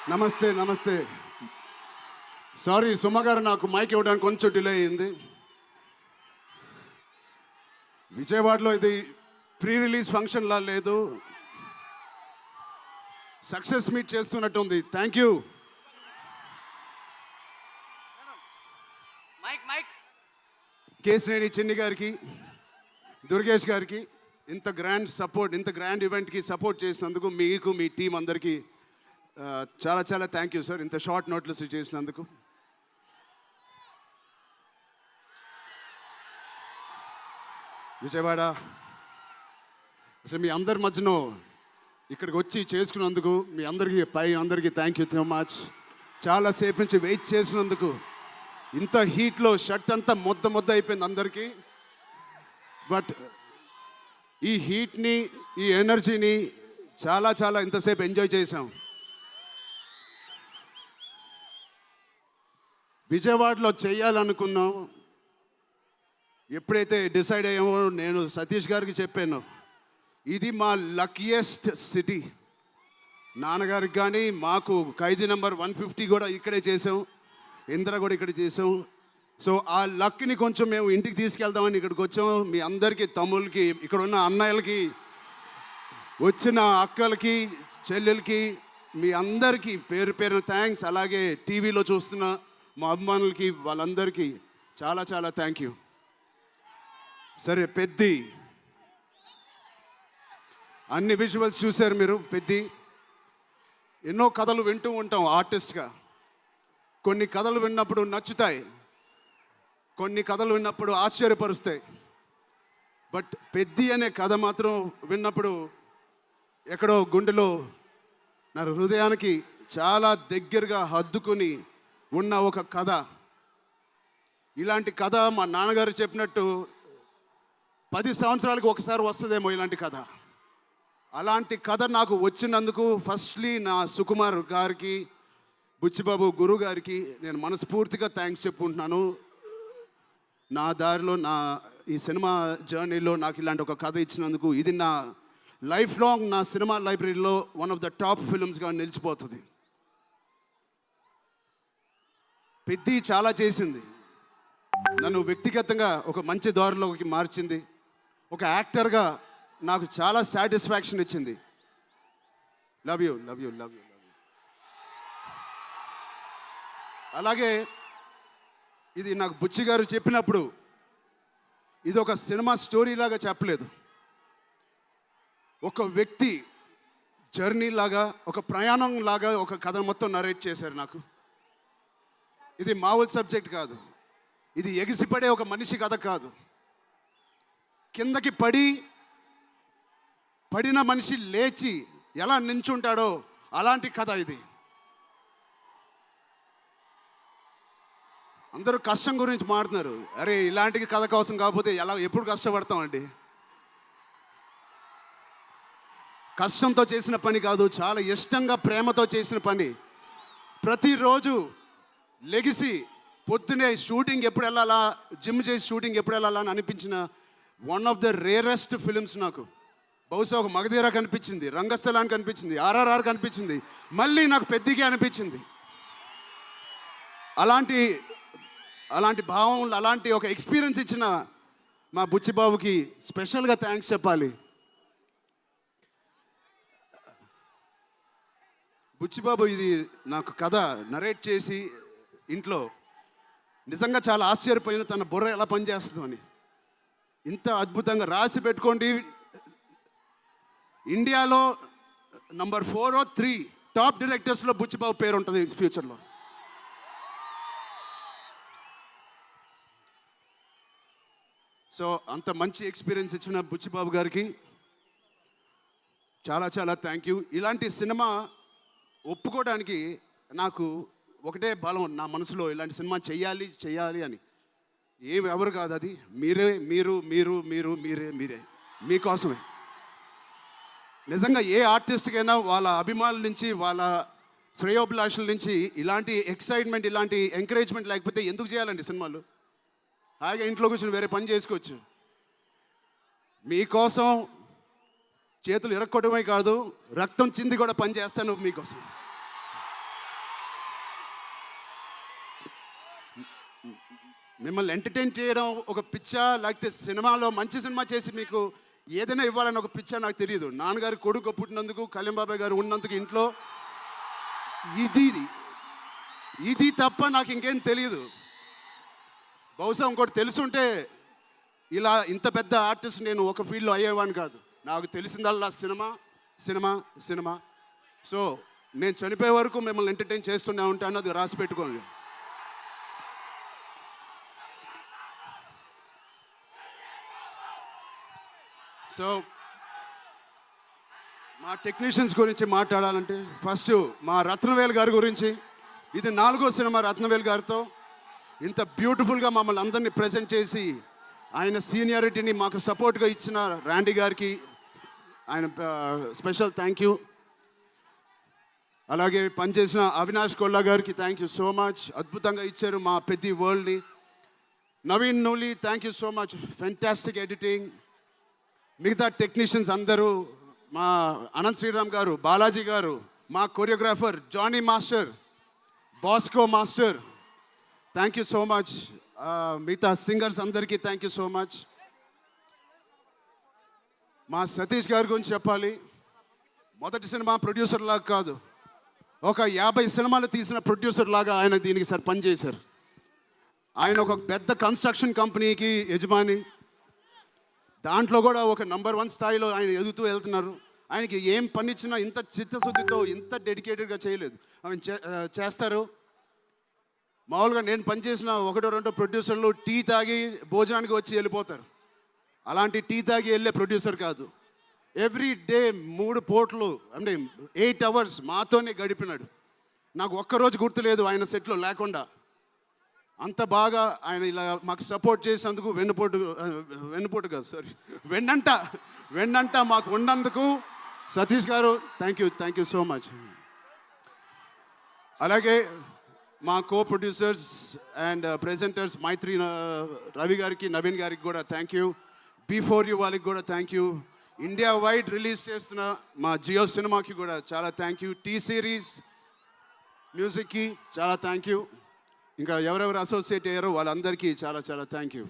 నమస్తే నమస్తే. సారీ సుమ గారు, నాకు మైక్ ఇవ్వడానికి కొంచెం డిలే అయింది. విజయవాడలో ఇది ప్రీ రిలీజ్ ఫంక్షన్లా లేదు, సక్సెస్ మీట్ చేస్తున్నట్టుంది. Thank you. కేశినేని చిన్ని గారికి, దుర్గేష్ గారికి ఇంత గ్రాండ్ సపోర్ట్, ఇంత గ్రాండ్ ఈవెంట్కి సపోర్ట్ చేసినందుకు మీకు, మీ టీం అందరికీ చాలా చాలా థ్యాంక్ యూ సార్. ఇంత షార్ట్ నోట్లెస్ చేసినందుకు. విజయవాడ అసలు మీ అందరి మధ్యలో ఇక్కడికి వచ్చి చేసుకున్నందుకు మీ అందరికీ థ్యాంక్ యూ సో మచ్. చాలాసేపు నుంచి వెయిట్ చేసినందుకు. ఇంత హీట్లో షర్ట్ అంతా మొద్ద అయిపోయింది అందరికీ. బట్ ఈ హీట్ని, ఈ ఎనర్జీని చాలా ఇంతసేపు ఎంజాయ్ చేసాం. విజయవాడలో చేయాలనుకున్నాం. ఎప్పుడైతే డిసైడ్ అయ్యామో నేను సతీష్ గారికి చెప్పాను, ఇది మా లక్కీయెస్ట్ సిటీ. నాన్నగారికి కానీ మాకు ఖైదీ నెంబర్ 150 కూడా ఇక్కడే చేసాం, ఇంద్ర కూడా ఇక్కడ చేసాం. సో ఆ లక్ని కొంచెం మేము ఇంటికి తీసుకెళ్దామని ఇక్కడికి వచ్చాం. మీ అందరికీ, తమ్ముళ్ళకి, ఇక్కడ ఉన్న అన్నయ్యలకి, వచ్చిన అక్కలకి, చెల్లెలకి, మీ అందరికీ పేరు పేరున థ్యాంక్స్. అలాగే టీవీలో చూస్తున్న మా అభిమానులకి, వాళ్ళందరికీ చాలా థ్యాంక్ యూ. సరే, పెద్ది అన్ని విజువల్స్ చూశారు మీరు. పెద్ది ఎన్నో కథలు వింటూ ఉంటాం ఆర్టిస్ట్గా. కొన్ని కథలు విన్నప్పుడు నచ్చుతాయి, కొన్ని కథలు విన్నప్పుడు ఆశ్చర్యపరుస్తాయి. బట్ పెద్ది అనే కథ మాత్రం విన్నప్పుడు ఎక్కడో గుండెలో, నా హృదయానికి చాలా దగ్గరగా హద్దుకుని ఉన్న ఒక కథ. ఇలాంటి కథ మా నాన్నగారు చెప్పినట్టు 10 సంవత్సరాలకు ఒకసారి వస్తుందేమో ఇలాంటి కథ. అలాంటి కథ నాకు వచ్చినందుకు ఫస్ట్లీ నా సుకుమార్ గారికి, బుచ్చిబాబు గురువు గారికి నేను మనస్ఫూర్తిగా థ్యాంక్స్ చెప్పుకుంటున్నాను. నా దారిలో, నా ఈ సినిమా జర్నీలో నాకు ఇలాంటి ఒక కథ ఇచ్చినందుకు. ఇది నా లైఫ్ లాంగ్, నా సినిమా లైబ్రరీలో వన్ ఆఫ్ ద టాప్ ఫిల్మ్స్గా నిలిచిపోతుంది. పెద్ది చాలా చేసింది, నన్ను వ్యక్తిగతంగా ఒక మంచి దారిలోకి మార్చింది. ఒక యాక్టర్గా నాకు చాలా సాటిస్ఫాక్షన్ ఇచ్చింది. Love you. అలాగే ఇది నాకు బుచ్చి గారు చెప్పినప్పుడు ఇది ఒక సినిమా స్టోరీ లాగా చెప్పలేదు, ఒక వ్యక్తి జర్నీ లాగా, ఒక ప్రయాణం లాగా ఒక కథ మొత్తం నరేట్ చేశారు నాకు. ఇది మామూలు సబ్జెక్ట్ కాదు, ఇది ఎగిసిపడే ఒక మనిషి కథ కాదు. కిందకి పడిన మనిషి లేచి ఎలా నించుంటాడో అలాంటి కథ ఇది. అందరూ కష్టం గురించి మాట్లాడుతున్నారు. అరే, ఇలాంటి కథ కోసం కాకపోతే ఎప్పుడు కష్టపడతామండి. కష్టంతో చేసిన పని కాదు, చాలా ఇష్టంగా, ప్రేమతో చేసిన పని. ప్రతిరోజు లెగిసి పొద్దునే షూటింగ్ ఎప్పుడు వెళ్ళాలా, జిమ్ చేసి షూటింగ్ ఎప్పుడు వెళ్ళాలా అని అనిపించిన one of the rarest films నాకు. బహుశా ఒక మగధీర కనిపించింది, రంగస్థలానికి కనిపించింది, RRR కనిపించింది, మళ్ళీ నాకు పెద్దిగా అనిపించింది. అలాంటి భావం, అలాంటి ఒక ఎక్స్పీరియన్స్ ఇచ్చిన మా బుచ్చిబాబుకి స్పెషల్గా థ్యాంక్స్ చెప్పాలి. బుచ్చిబాబు ఇది నాకు కథ నరేట్ చేసి ఇంట్లో నిజంగా చాలా ఆశ్చర్యపోయిన, తన బుర్ర ఎలా పనిచేస్తుందో అని. ఇంత అద్భుతంగా రాసి పెట్టుకోండి. ఇండియాలో నంబర్ 4 or 3 టాప్ డైరెక్టర్స్లో బుచ్చిబాబు పేరు ఉంటుంది ఫ్యూచర్లో. సో అంత మంచి ఎక్స్పీరియన్స్ ఇచ్చిన బుచ్చిబాబు గారికి చాలా థ్యాంక్ యూ. ఇలాంటి సినిమా ఒప్పుకోవడానికి నాకు ఒకటే బలం నా మనసులో, ఇలాంటి సినిమా చెయ్యాలి అని. ఎవరు కాదు, అది మీరే మీకోసమే. నిజంగా ఏ ఆర్టిస్ట్కైనా వాళ్ళ అభిమానుల నుంచి, వాళ్ళ శ్రేయోభిలాషుల నుంచి ఇలాంటి ఎక్సైట్మెంట్, ఇలాంటి ఎంకరేజ్మెంట్ లేకపోతే ఎందుకు చేయాలండి సినిమాలు? హాయిగా ఇంట్లో కూర్చొని వేరే పని చేసుకోవచ్చు. మీకోసం చేతులు ఇరక్కొట్టమే కాదు, రక్తం చింది కూడా పని చేస్తాను మీకోసం. మిమ్మల్ని ఎంటర్టైన్ చేయడం ఒక పిచ్చా, లేకపోతే సినిమాలో మంచి సినిమా చేసి మీకు ఏదైనా ఇవ్వాలని ఒక పిచ్చా నాకు తెలియదు. నాన్నగారి కొడుకు పుట్టినందుకు, కళ్యాణ్ బాబాయ్ గారు ఉన్నందుకు ఇంట్లో ఇది ఇది తప్ప నాకు ఇంకేం తెలియదు. బహుశా ఇంకోటి తెలుసుంటే ఇలా ఇంత పెద్ద ఆర్టిస్ట్ నేను ఒక ఫీల్డ్లో అయ్యేవాడిని కాదు. నాకు తెలిసిందల్లా సినిమా సినిమా సినిమా. సో నేను చనిపోయే వరకు మిమ్మల్ని ఎంటర్టైన్ చేస్తూనే ఉంటాను, అది రాసి పెట్టుకోండి. సో మా టెక్నీషియన్స్ గురించి మాట్లాడాలంటే ఫస్ట్ మా రత్నవేల్ గారి గురించి. ఇది 4వ సినిమా రత్నవేల్ గారితో. ఇంత బ్యూటిఫుల్గా మమ్మల్ని అందరినీ ప్రజెంట్ చేసి ఆయన సీనియారిటీని మాకు సపోర్ట్గా ఇచ్చిన ర్యాండీ గారికి ఆయన స్పెషల్ థ్యాంక్ యూ. అలాగే పనిచేసిన అవినాష్ కొల్లా గారికి థ్యాంక్ యూ సో మచ్. అద్భుతంగా ఇచ్చారు మా పెద్ద వరల్డ్ని. Naveen Nooli thank you so much, fantastic editing. మిగతా టెక్నీషియన్స్ అందరూ, మా అనంత్ శ్రీరామ్ గారు, బాలాజీ గారు, మా choreographer Jani master, Bosco master, thank you so much. మిగతా సింగర్స్ అందరికీ థ్యాంక్ యూ సో మచ్. మా సతీష్ గారి గురించి చెప్పాలి. మొదటి సినిమా ప్రొడ్యూసర్ లాగా కాదు, ఒక 50 సినిమాలు తీసిన ప్రొడ్యూసర్ లాగా ఆయన దీనికి పనిచేశారు. ఆయన ఒక పెద్ద కన్స్ట్రక్షన్ కంపెనీకి యజమాని. దాంట్లో కూడా ఒక నంబర్ 1 స్థాయిలో ఆయన ఎదుగుతూ వెళ్తున్నారు. ఆయనకి ఏం పని ఇచ్చినా ఇంత చిత్తశుద్ధితో, ఇంత డెడికేటెడ్గా చేయలేదు. ఆయన చేస్తారు. మామూలుగా నేను పనిచేసిన 1-2 ప్రొడ్యూసర్లు టీ తాగి భోజనానికి వచ్చి వెళ్ళిపోతారు. అలాంటి టీ తాగి వెళ్ళే ప్రొడ్యూసర్ కాదు. ఎవ్రీ డే 3 పూటలు అంటే 8 అవర్స్ మాతోనే గడిపినాడు. నాకు ఒక్కరోజు గుర్తులేదు ఆయన సెట్లో లేకుండా. అంత బాగా ఆయన ఇలా మాకు సపోర్ట్ చేసినందుకు వెన్నుపోటు కాదు సారీ వెన్నంట మాకు ఉన్నందుకు సతీష్ గారు థ్యాంక్ యూ సో మచ్. అలాగే మా కో ప్రొడ్యూసర్స్ అండ్ ప్రెజెంటర్స్ మైత్రి రవి గారికి, నవీన్ గారికి కూడా థ్యాంక్ యూ. B4U వాళ్ళకి కూడా thank you. India wide release చేస్తున్న మా జియో సినిమాకి కూడా చాలా థ్యాంక్ యూ. టీ సిరీస్ మ్యూజిక్కి చాలా థ్యాంక్ యూ. ఇంకా ఎవరెవరు అసోసియేట్ అయ్యారో వాళ్ళందరికీ చాలా చాలా thank you.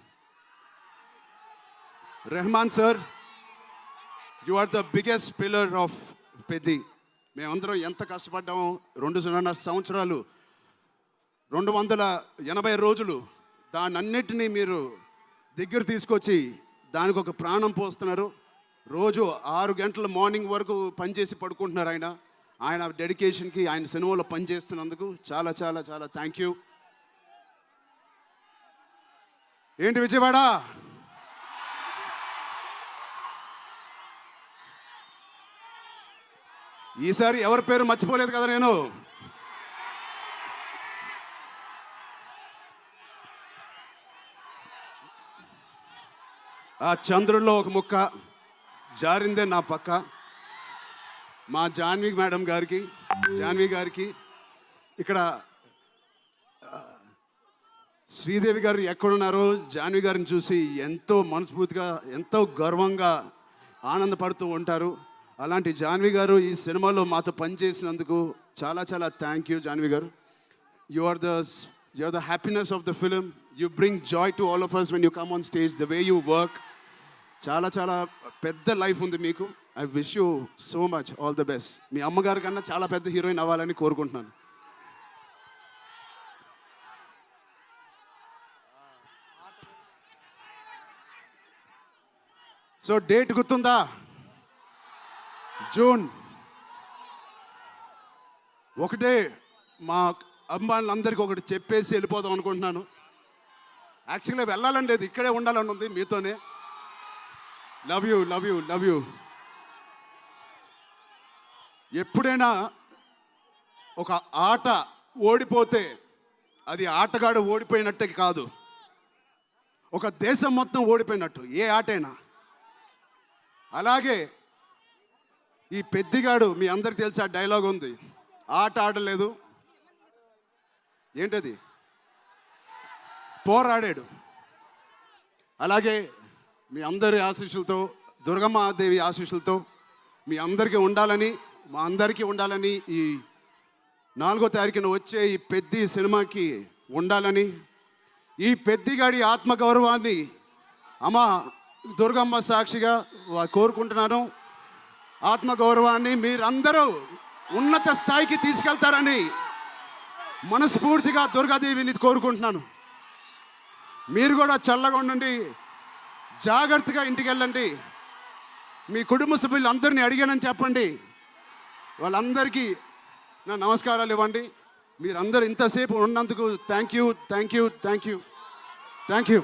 Rahman sir, you are the biggest pillar of Peddi. మేమందరం ఎంత కష్టపడ్డామో 2.5 సంవత్సరాలు, 280 రోజులు, దాన్నన్నిటినీ మీరు దగ్గర తీసుకొచ్చి దానికి ఒక ప్రాణం పోస్తున్నారు. రోజు 6 గంటల మార్నింగ్ వరకు పనిచేసి పడుకుంటున్నారు ఆయన డెడికేషన్కి, ఆయన సినిమాలో పనిచేస్తున్నందుకు చాలా చాలా చాలా థ్యాంక్ యూ. ఏంటి విజయవాడ? ఈసారి ఎవరి పేరు మర్చిపోలేదు కదా నేను. ఆ చంద్రుల్లో ఒక ముక్క జారిందే నా పక్క. మా జాన్వి గారికి ఇక్కడ శ్రీదేవి గారు ఎక్కడున్నారో జాన్వి గారిని చూసి ఎంతో మనస్ఫూర్తిగా, ఎంతో గర్వంగా ఆనందపడుతూ ఉంటారు. అలాంటి జాన్వి గారు ఈ సినిమాలో మాతో పనిచేసినందుకు చాలా చాలా థ్యాంక్ యూ జాన్వి గారు. You are the happiness of the film. You bring joy to all of us when you come on stage, the way you work. చాలా చాలా పెద్ద లైఫ్ ఉంది మీకు. I wish you so much all the best. మీ అమ్మగారి కన్నా చాలా పెద్ద హీరోయిన్ అవ్వాలని కోరుకుంటున్నాను. సో డేట్ గుర్తుందా? జూన్ 1. మా అమ్మాయిలందరికీ ఒకటి చెప్పేసి వెళ్ళిపోదాం అనుకుంటున్నాను. యాక్చువల్గా వెళ్ళాలని లేదు, ఇక్కడే ఉండాలని ఉంది మీతోనే. Love you. ఎప్పుడైనా ఒక ఆట ఓడిపోతే అది ఆటగాడు ఓడిపోయినట్టే కాదు, ఒక దేశం మొత్తం ఓడిపోయినట్టు ఏ ఆటైనా. అలాగే ఈ పెద్దిగాడు, మీ అందరికి తెలిసి ఆ డైలాగ్ ఉంది, ఆట ఆడలేదు, ఏంటది, పోరాడాడు. అలాగే మీ అందరి ఆశీస్సులతో, దుర్గమ్మాదేవి ఆశీస్సులతో మీ అందరికీ ఉండాలని, మా అందరికీ ఉండాలని, ఈ 4వ తారీఖున వచ్చే ఈ పెద్ద సినిమాకి ఉండాలని, ఈ పెద్దిగాడి ఆత్మగౌరవాన్ని అమ్మ దుర్గమ్మ సాక్షిగా కోరుకుంటున్నాను. ఆత్మగౌరవాన్ని మీరందరూ ఉన్నత స్థాయికి తీసుకెళ్తారని మనస్ఫూర్తిగా దుర్గాదేవిని కోరుకుంటున్నాను. మీరు కూడా చల్లగా ఉండండి, జాగ్రత్తగా ఇంటికి వెళ్ళండి. మీ కుటుంబ సభ్యులు అందరినీ అడిగానని చెప్పండి. వాళ్ళందరికీ నా నమస్కారాలు ఇవ్వండి. మీరందరూ ఇంతసేపు ఉన్నందుకు థ్యాంక్ యూ.